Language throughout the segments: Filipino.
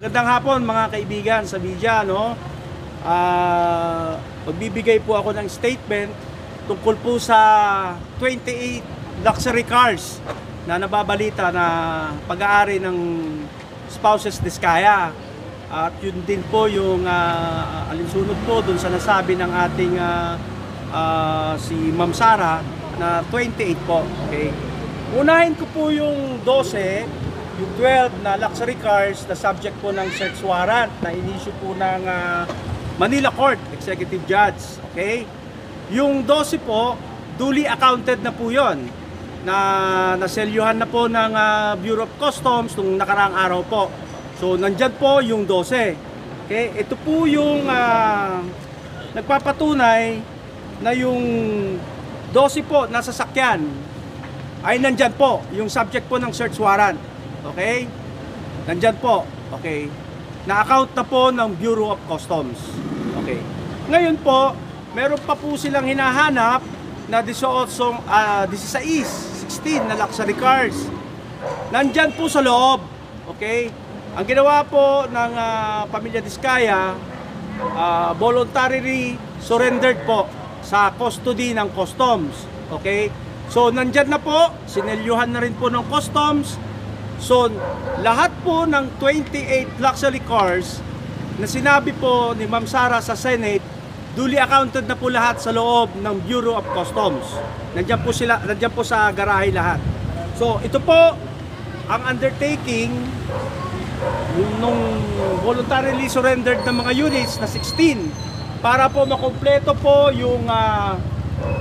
Magandang hapon mga kaibigan sa media, no? Magbibigay po ako ng statement tungkol po sa 28 luxury cars na nababalita na pag-aari ng Spouses Diskaya. At yun din po yung alinsunod po dun sa nasabi ng ating si Ma'am Sara na 28 po. Okay? Unahin ko po yung 12, yung 12 na luxury cars na subject po ng search warrant na inisyu po ng Manila Court Executive Judge. Okay? Yung 12 po, duly accounted na po yun. Naselyuhan na po ng Bureau of Customs nung nakaraang araw po. So, nandyan po yung 12. Okay? Ito po yung nagpapatunay na yung 12 po na sasakyan ay nandyan po, yung subject po ng search warrant. Okay? Nandyan po. Okay? Na-account na po ng Bureau of Customs. Okay? Ngayon po, meron pa po silang hinahanap na 16 na luxury cars. Nandyan po sa loob. Okay? Ang ginawa po ng Pamilya Diskaya, voluntarily surrendered po sa custody ng Customs. Okay? So, nandyan na po, sinelyuhan na rin po ng Customs. So, lahat po ng 28 luxury cars na sinabi po ni Ma'am Sara sa Senate, duly accounted na po lahat sa loob ng Bureau of Customs. Nandiyan po sila, nandiyan po sa garahe lahat. So, ito po ang undertaking nung voluntarily surrendered ng mga units na 16 para po makumpleto po yung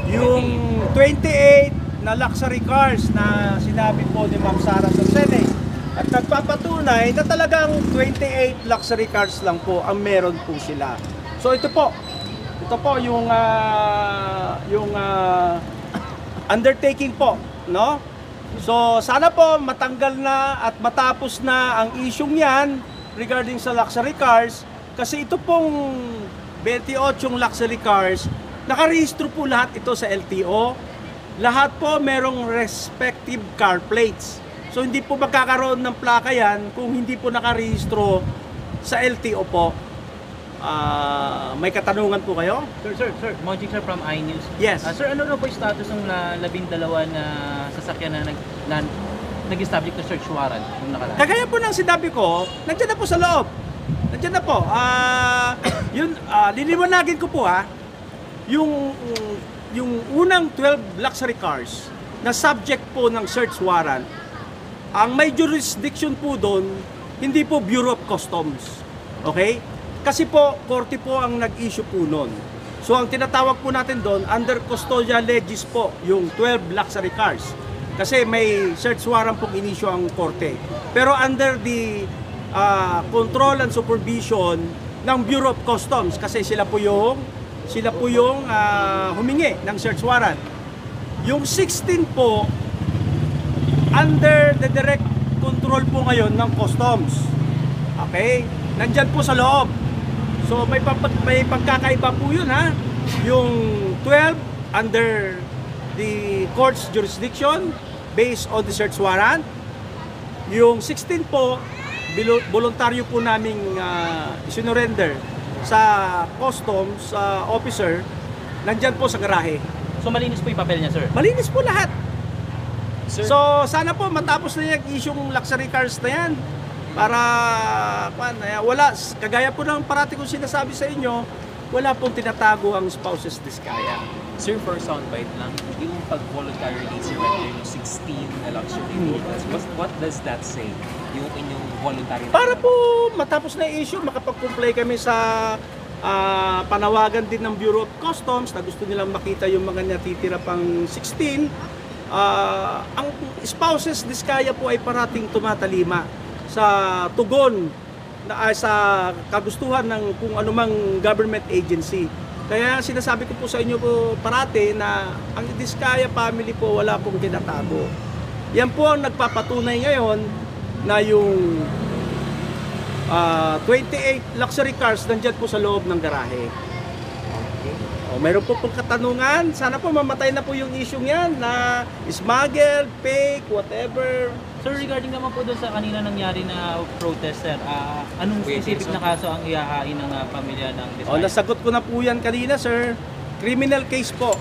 28 na luxury cars na sinabi po ni Ma'am Sara sa Senate. At nagpapatunay na talagang 28 luxury cars lang po ang meron po sila. So ito po yung undertaking po, no? So sana po matanggal na at matapos na ang isyung yan regarding sa luxury cars, kasi ito pong 28 luxury cars, nakarehistro po lahat ito sa LTO. Lahat po merong respective car plates. So hindi po magkakaroon ng plaka yan kung hindi po nakarehistro sa LTO po. May katanungan po kayo? Sir, Mojing sir from iNews. Yes. Sir, ano po yung status ng 12 na sasakyan na nag-establish ng search warrant yung nakaraan? Kagaya po ng sinabi ko, nandiyan na po sa loob. Nandiyan na po. Liliwanagin ko po yung unang 12 luxury cars na subject po ng search warrant, ang may jurisdiction po doon, hindi po Bureau of Customs. Okay? Kasi po, korte po ang nag-issue po noon. So, ang tinatawag po natin doon, under custodia legis po, yung 12 luxury cars. Kasi may search warrant pong inisyu ang korte. Pero under the control and supervision ng Bureau of Customs, kasi sila po yung humingi ng search warrant. Yung 16 po, under the direct control po ngayon ng Customs. Okay? Nandyan po sa loob. So may pagkakaiba po yun Yung 12 under the court's jurisdiction based on the search warrant. Yung 16 po, voluntaryo po naming isinurrender sa Customs officer, nandyan po sa garahe. So malinis po yung papel niya, sir? Malinis po lahat. Sir? So sana po matapos na yung isyong luxury cars na yan para wala, kagaya po ng parati kong sinasabi sa inyo, wala pong tinatago ang Spouses Diskaya. Sir, for soundbite lang, yung pag-voluntarily surrender yung 16 na luxury vehicles, what does that say? Yung inyong voluntary... Para po matapos na yung issue, makapag-comply kami sa panawagan din ng Bureau of Customs na gusto nilang makita yung mga natitira pang 16. Ang Spouses Diskaya po ay parating tumatalima sa tugon sa kagustuhan ng kung anumang government agency. Kaya sinasabi ko po sa inyo po parati na ang Diskaya family po wala pong tinatago. Yan po ang nagpapatunay ngayon na yung 28 luxury cars nandyan po sa loob ng garahe. Okay. Mayroon po pong katanungan. Sana po mamatay na po yung issue yan na smuggled, fake, whatever. Sir, regarding naman po doon sa kanina nangyari na protest, sir, anong Wait, specific na kaso ang iahain ng pamilya ng O, Diskaya? nasagot ko na po yan kanina, sir. Criminal case po.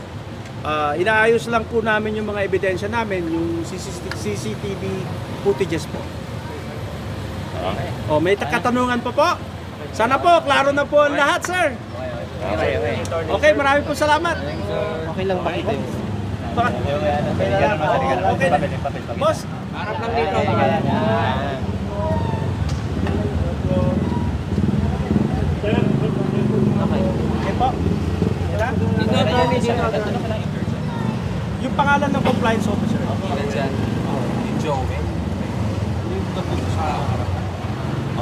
Inaayos lang po namin yung mga ebidensya namin, yung CCTV footages po. Okay. O, may katanungan pa po? Sana po, klaro na po ang lahat, sir. Okay. Okay, maraming po salamat. Okay lang ba ito? Okay na. Boss, Harap lang dito. Okay. okay po. Yan. Dito, attorney, dito. Yung pangalan ng compliance officer. Nandyan. Yung Joey.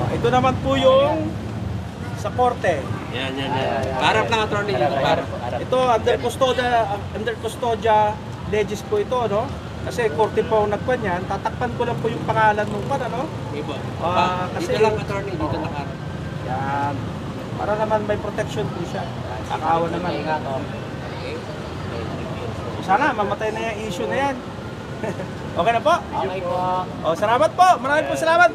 Ito naman po yung sa korte. Yan. Harap lang, attorney. Dito, harap. Ito under custodia legis po ito, no? Kasi korte po ang nagkuhan yan. Tatakpan ko lang po yung pangalan ng pan, ano? Iba. Kasi- Dito lang, attorney. Dito nakaharap. Yan. Para naman may protection po siya. Akawa naman. Sana mamatay na yung issue na yan. Okay na po? Okay po. O, salamat po. Maraming po salamat.